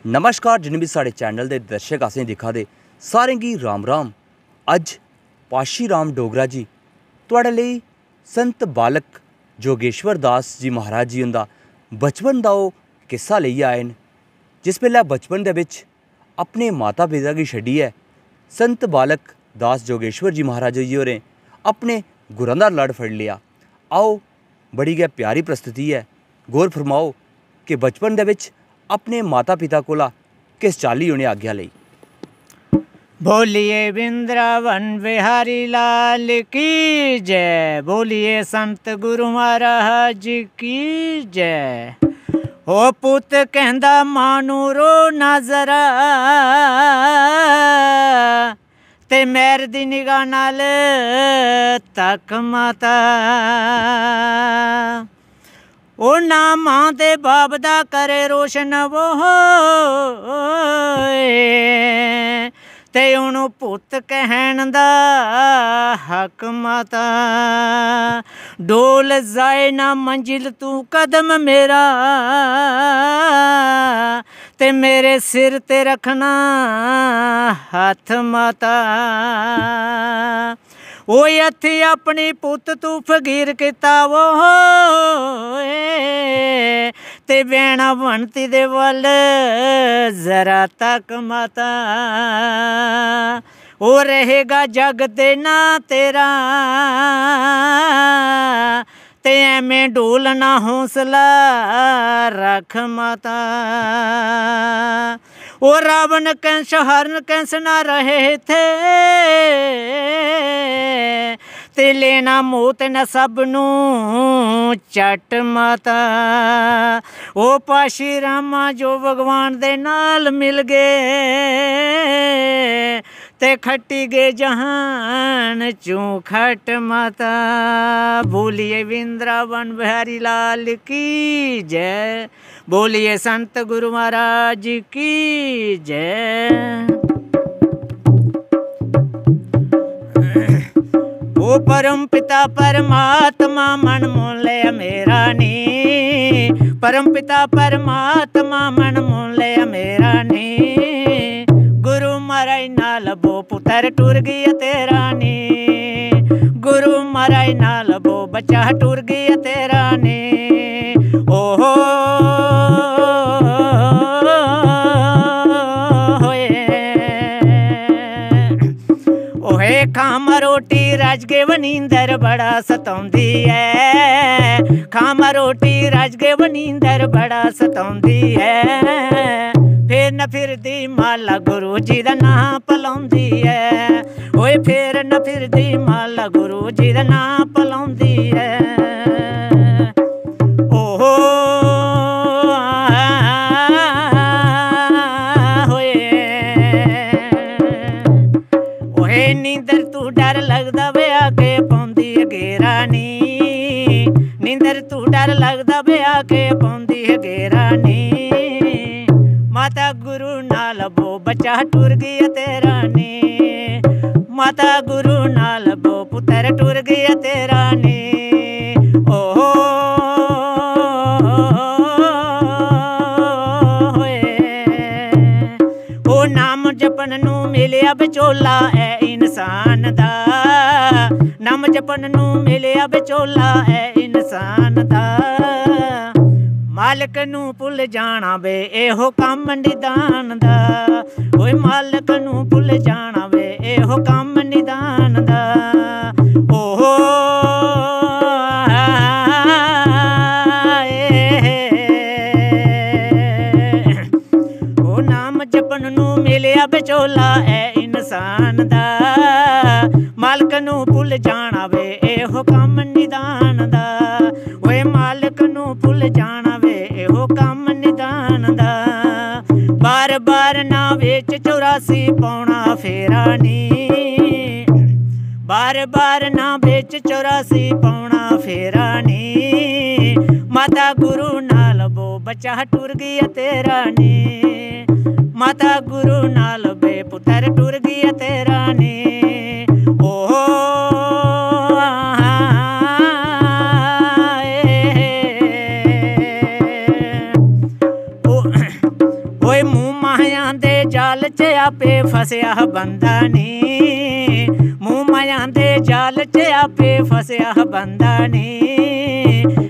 नमस्कार जिन्हें भी साढ़े चैनल के दर्शक असें दिखा दे सारें गी राम राम। अज पाशी राम डोगरा जी तुहाड़े लेई संत बालक जोगेश्वर दास जी महाराज जी उंदा बचपन दा ओह किस्सा लेइयै आए न। जिस वेल्लै बचपन दे विच अपने माता पिता गी छड्डियै संत बालक दास जोगेश्वर जी महाराज जी होरें अपने गुरां दा लड़ फड़ी लिया। आओ बड़ी गै प्यारी प्रस्तुति है, गौर फरमाओ कि बचपन दे विच अपने माता पिता कोला किस चाली उन्हें आज्ञा लई। बोलिए वृंदावन बिहारी लाल की जय, बोलिए संत गुरु महाराज की जय। ओ पुत कहंदा मानू रो नजरा ते मेर दी निगाह नाल तक माता, ओ ना मां दे बाप दा करे रोशन वो ते ओनू पुत कहण दा हक माता। डोल जाए ना मंजिल तू कदम मेरा ते मेरे सिर ते रखना हथ माता। ओ हथी अपनी पुत तू फकीर किता वो ते बैणा बनती दे वल जरा तक माता। ओ रहेगा जग ते ना तेरा ते एवें डोलना हौसला रख माता। ओ रावण कंस हरण कंस ना रहे थे ते लेना मौत न सबनू चट माता। ओ पाशी रामा जो भगवान दे नाल मिल गए ते खट्टी गए जहान चूं खट माता। बोलिए वृंदावन बिहारी लाल की जय, बोलिए संत गुरु महाराज की जय। ओ परम पिता परमात्मा मन मोह ले मेरा नी, परम पिता परमात्मा मन मोह ले मेरा नी। गुरु महाराज नाल बो पुत्र टुर गया तेरा नी, गुरु महाराज नाल बो बच्चा टुर गया तेरा नी। ओहो ओहे खाम रोटी रज के वनींदर बड़ा सताउंदी है, खाम रोटी रज के वनींदर बड़ा सताउंदी है। फिर न फिरदी माला गुरु जी दा नां पलाउंदी है, ओए फिर न फिरदी माला गुरु जी दा नां पलाउंदी है। ओहो ओहे नींदर तू डर लगदा वे आके पौंदी घेरा नी, नींदर तू डर लगदा वे आके पौंदी घेरा नी। माता गुरु नाल बो बच्चा टुर गया तेरा नी, माता गुरु नाल बो पुत्र टुर गया तेरा नी। ओहो ओ नाम जपन नू मिलिया विचोला है इंसान दा, नाम जपन नू मिलिया विचोला है इंसान दा। मालिक नू भुल जाना वे एहो कम निदान दा, ओए मालिक नू भुल जाना वे एहो कम निदान दा। ओहो ओ नाम जपन नू मिलिया विचोला है इंसान दा, मालिक नू भुल जाना वे एहो कम निदान दा। ओए मालिक नू भुल जाना वे एहो कम निदान दा। बार बार ना विच 84 पौना फेरा नी, बार बार ना विच 84 पौना फेरा नी। माता गुरु नाल बो बच्चा टुर गया तेरा नी, माता गुरु नाल बे पुत्र टुर गया तेरा नी। ओहो ओए मुँह जाल च आपे फसया बंदा नी, मूंह माया दे जाल च आपे फसया बंदा नी,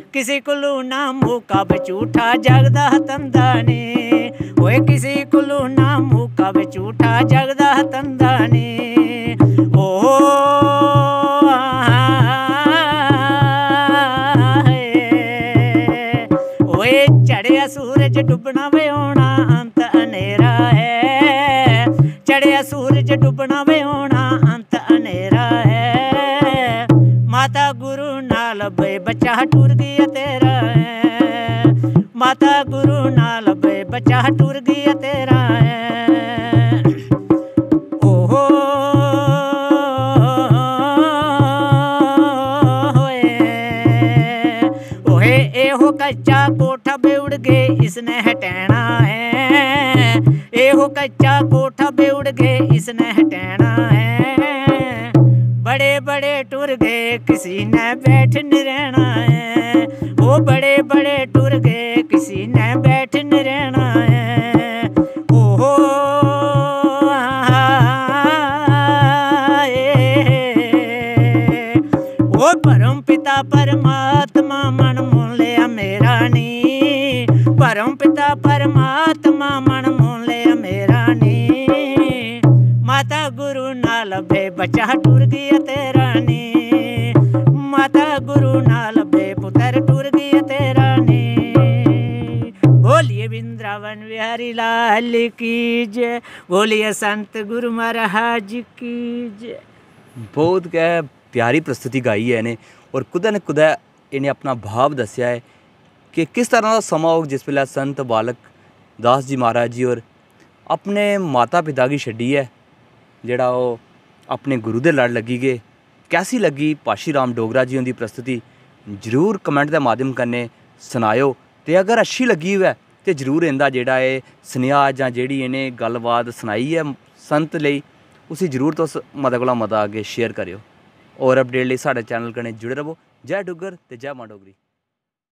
किसी कोलू ना मुका बचूठा जगदा तंदा नी, ओए किसी कोलू ना मुका बचूठा जगदा तंदा नी। ओ ओए चढ़िया सूरज डुबना वे होना अंत अनेरा है, चढ़िया सूरज डुबना वे होना अंत अनेरा है, माता गुरु नाल बे बच्चा टूर गया तेरा है, माता गुरु नाल बे बच्चा टूर गया तेरा है। ओहो ओहे एहो कच्चा कोठा बेउड़ गए इसने हटैना है, एहो कच्चा कोठा बेउड़ गए इसने हटैना है, बड़े बड़े टुर गए किसी ने बैठ न रहना है, वो बड़े बड़े टुर गए किसी ने बैठ न रहना है। ओहो ओ परम पिता परमात्मा मन मोह लिया मेरा नी, परम पिता परमात्मा मन मोह लिया मेरा नी, माता गुरु नाल बे बच्चा टूर गया तेरा नी, माता गुरु नाल बे पुत्र टूर गया तेरा नी। बोलिए वृंदावन बिहारी लाल की जय, बोलिए संत गुरु महाराज की जय। बहुत क्या प्यारी प्रस्तुति गाई है इन्हें, और कुदै न कुदै इन्हें अपना भाव दस्या है कि किस तरह का समा हो जिस वेले संत बालक दास जी महाराज जी और अपने माता पिता की छड्डी है जेड़ा वो अपने गुरु दे लड़ लगी गए। कैसी लगी पाशी राम डोगरा जी उनकी प्रस्तुति जरूर कमेंट के माध्यम कन्नै सनायो, ते अगर अच्छी लगी होऐ तो जरूर इंदा जेड़ा है सनेहा जां जेड़ी इन्हें गलबात सुनाई है संत लई उसी जरूर तुस मते कोला मता अगे शेयर करियो। और अपडेट लिए साढ़े चैनल कन्नै जुड़े रवो। जय डुग्गर ते जय मां डोगरी।